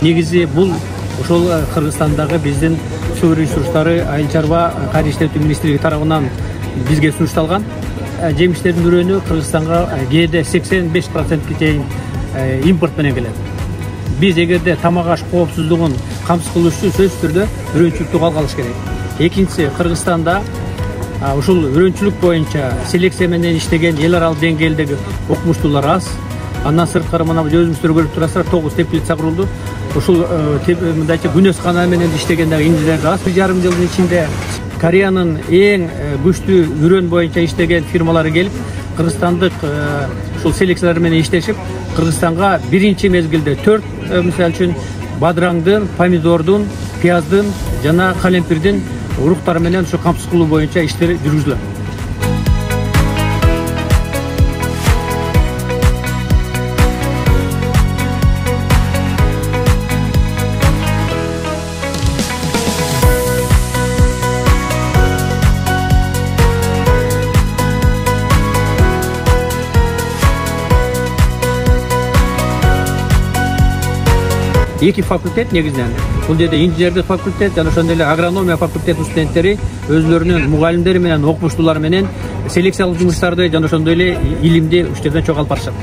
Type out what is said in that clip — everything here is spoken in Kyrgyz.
негизи бул ошол Кыргызстандагы биздин суу ресурстары айыл чарба кайра иштетүү министрлиги тарабынан бизге сунушталган жемиштердин үрөнү Кыргызстанга кээде 85%ке чейин импорт менен келет. Биз эгерде тамак аш коопсуздугун камсыз кылыш үчүн сөзсүз түрдө үрөнчүлүктү колго алыш керек. Экинчиси, Кыргызстанда ушул үрөнчүлүк боюнча селекция менен иштеген эл аралык деңгээлдеги окумуштуулар аз. Андан сырткары мына өзүңүздөр көрүп турасыздар, 9 теплица курулду. Ушул мындайча күнөскана менен иштеген дагы инженерлер аз. 1,5 жылдын ичинде Кореянын эң күчтүү үрөн боюнча иштеген фирмалары келип, кыргызстандык ушул селекциялар менен иштешип, Кыргызстанга биринчи мезгилде 4, мисалы үчүн бадраңдын, помидордун, пияздын жана калемпирдин уруктары менен ушу камсыз кылуу боюнча иштер жүргүзүлөт. Эки факультет негизинен, бул жерде инженердик факультет жана ошондой эле агрономия факультетинин студенттери өзлөрүнүн мугалимдери менен, окумуштуулары менен селекциялык жумуштарды жана ошондой эле илимди ушул жерден чогуу алып барышат.